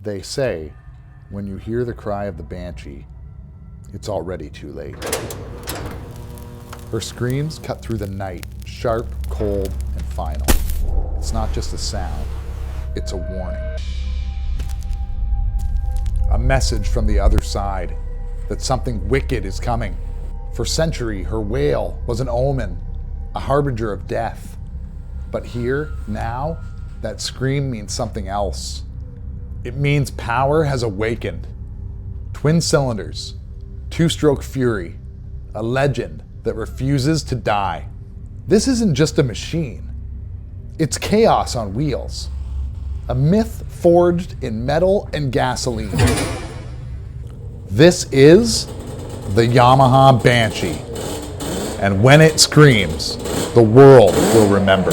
They say, when you hear the cry of the Banshee, it's already too late. Her screams cut through the night, sharp, cold, and final. It's not just a sound, it's a warning. A message from the other side that something wicked is coming. For centuries, her wail was an omen, a harbinger of death. But here, now, that scream means something else. It means power has awakened. Twin cylinders, two-stroke fury, a legend that refuses to die. This isn't just a machine. It's chaos on wheels. A myth forged in metal and gasoline. This is the Yamaha Banshee. And when it screams, the world will remember.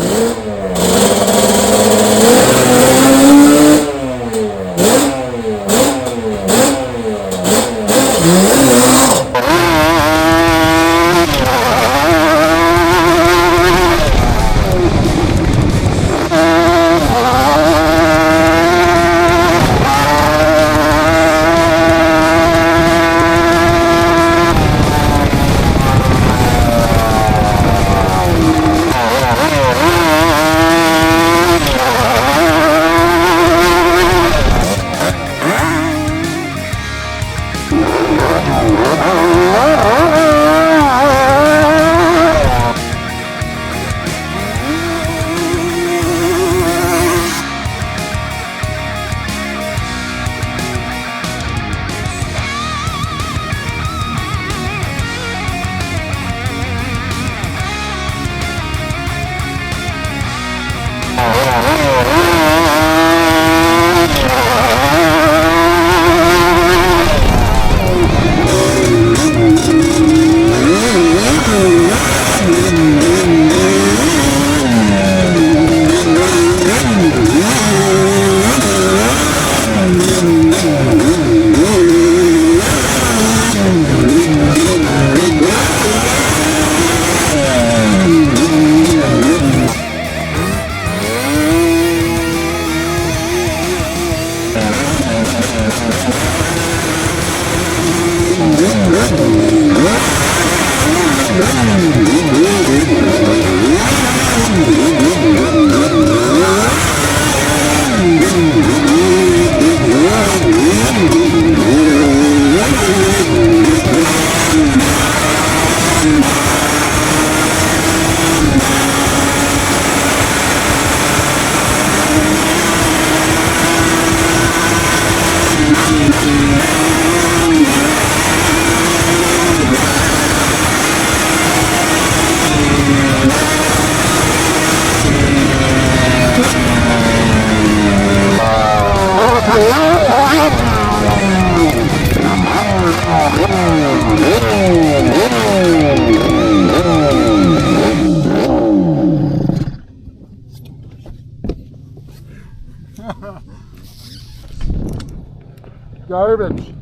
Garbage.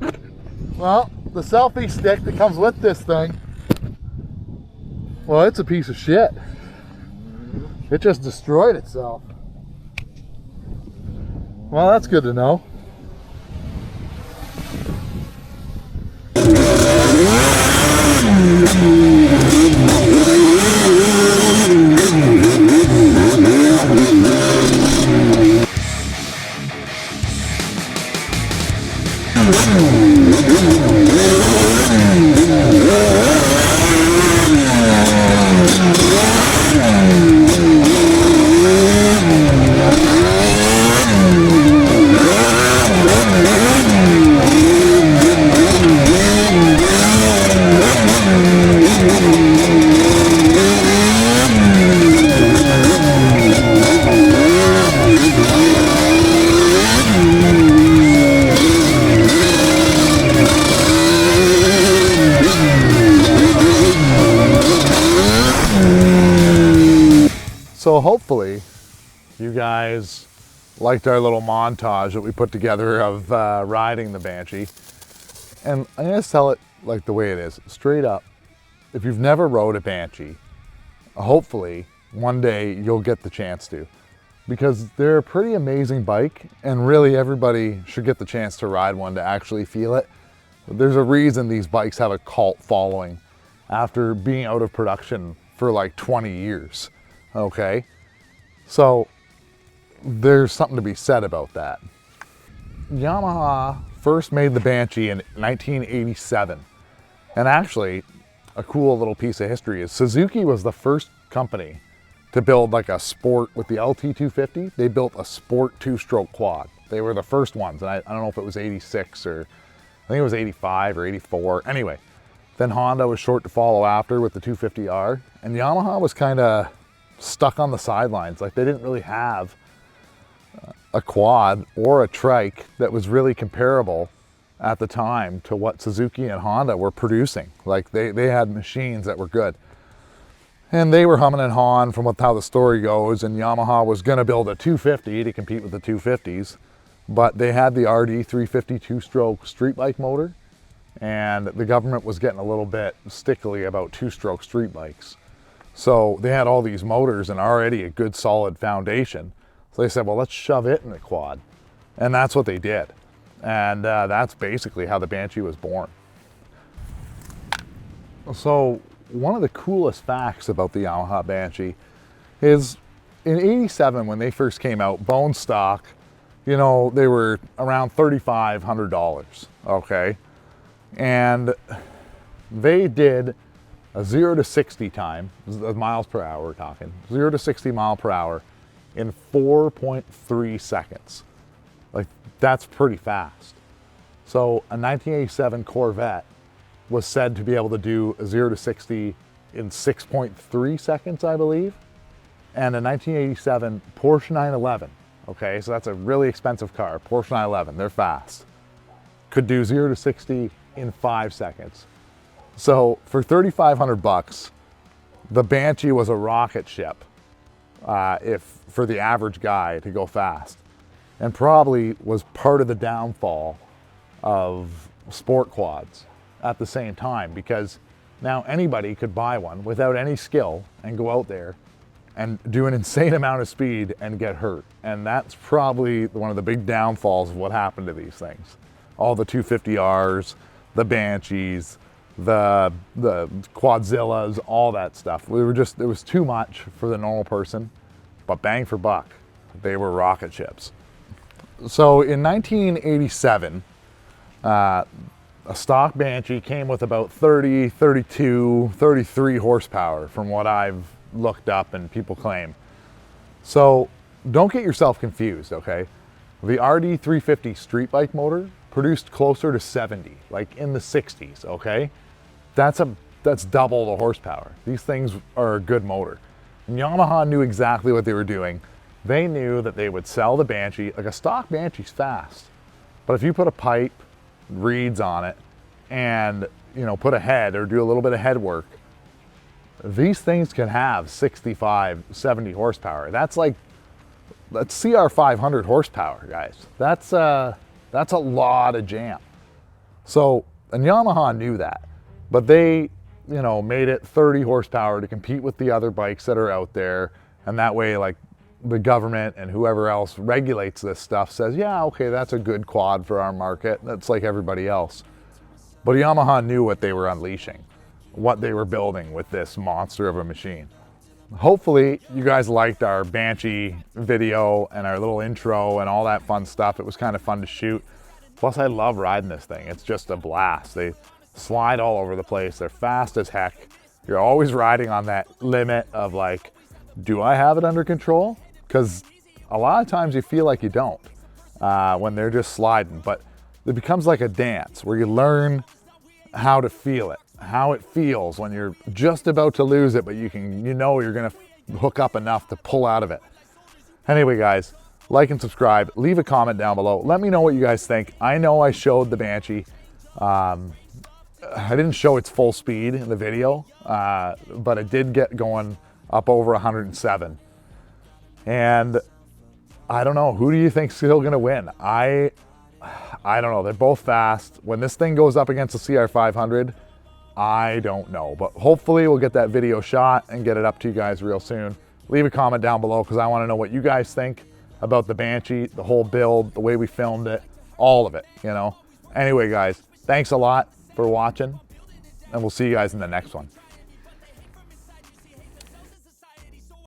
Well, the selfie stick that comes with this thing, well, it's a piece of shit. It just destroyed itself. Well, that's good to know. So hopefully you guys liked our little montage that we put together of riding the Banshee. And I'm gonna tell it like the way it is, straight up. If you've never rode a Banshee, hopefully one day you'll get the chance to. because they're a pretty amazing bike, and really everybody should get the chance to ride one to actually feel it. There's a reason these bikes have a cult following after being out of production for like 20 years, okay? So there's something to be said about that. Yamaha first made the Banshee in 1987. And actually, a cool little piece of history is Suzuki was the first company to build like a sport with the LT250. They built a sport two-stroke quad. They were the first ones, and I don't know if it was 86 or I think it was 85 or 84. Anyway, then Honda was short to follow after with the 250R, and Yamaha was kind of stuck on the sidelines. Like they didn't really have a quad or a trike that was really comparable at the time to what Suzuki and Honda were producing. Like they had machines that were good. And they were humming and hawing from how the story goes, and Yamaha was gonna build a 250 to compete with the 250s, but they had the RD 350 two-stroke street bike motor, and the government was getting a little bit stickly about two-stroke street bikes. So they had all these motors and already a good solid foundation. So they said, well, let's shove it in the quad. And that's what they did. And that's basically how the Banshee was born. So one of the coolest facts about the Yamaha Banshee is in '87 when they first came out, bone stock, you know, they were around $3,500, okay? And they did a 0 to 60 time, miles per hour we're talking, 0 to 60 mile per hour in 4.3 seconds. Like, that's pretty fast. So a 1987 Corvette was said to be able to do a 0 to 60 in 6.3 seconds, I believe. And a 1987 Porsche 911, okay, so that's a really expensive car, Porsche 911, they're fast, could do 0 to 60 in 5 seconds. So for 3,500 bucks, the Banshee was a rocket ship for the average guy to go fast, and probably was part of the downfall of sport quads at the same time, because now anybody could buy one without any skill and go out there and do an insane amount of speed and get hurt. And that's probably one of the big downfalls of what happened to these things. All the 250Rs, the Banshees, the Quadzillas, all that stuff. It was too much for the normal person, but bang for buck, they were rocket ships. So in 1987, a stock Banshee came with about 30, 32, 33 horsepower from what I've looked up and people claim. So don't get yourself confused, okay? The RD 350 street bike motor produced closer to 70, like in the 60s, okay? That's double the horsepower. These things are a good motor. And Yamaha knew exactly what they were doing. They knew that they would sell the Banshee, like a stock Banshee's fast, but if you put a pipe, reeds on it, and you know, put a head or do a little bit of head work, these things can have 65, 70 horsepower. That's CR 500 horsepower, guys. That's a lot of jam. So, and Yamaha knew that, but they, you know, made it 30 horsepower to compete with the other bikes that are out there. And that way, like, the government and whoever else regulates this stuff says, yeah, okay, that's a good quad for our market. That's like everybody else. But Yamaha knew what they were unleashing, what they were building with this monster of a machine. Hopefully you guys liked our Banshee video and our little intro and all that fun stuff. It was kind of fun to shoot. Plus I love riding this thing. It's just a blast. They slide all over the place. They're fast as heck. You're always riding on that limit of like, do I have it under control? Because a lot of times you feel like you don't when they're just sliding, but it becomes like a dance where you learn how to feel it, how it feels when you're just about to lose it, but you know you're gonna hook up enough to pull out of it. Anyway, guys, like and subscribe, leave a comment down below. Let me know what you guys think. I know I showed the Banshee. I didn't show its full speed in the video, but it did get going up over 107. And I don't know, who do you think's still gonna win? I don't know, they're both fast. When this thing goes up against the CR 500, I don't know, but hopefully we'll get that video shot and get it up to you guys real soon. Leave a comment down below because I want to know what you guys think. about the Banshee, the whole build, the way we filmed it, all of it, you know. Anyway, guys, thanks a lot for watching, and we'll see you guys in the next one.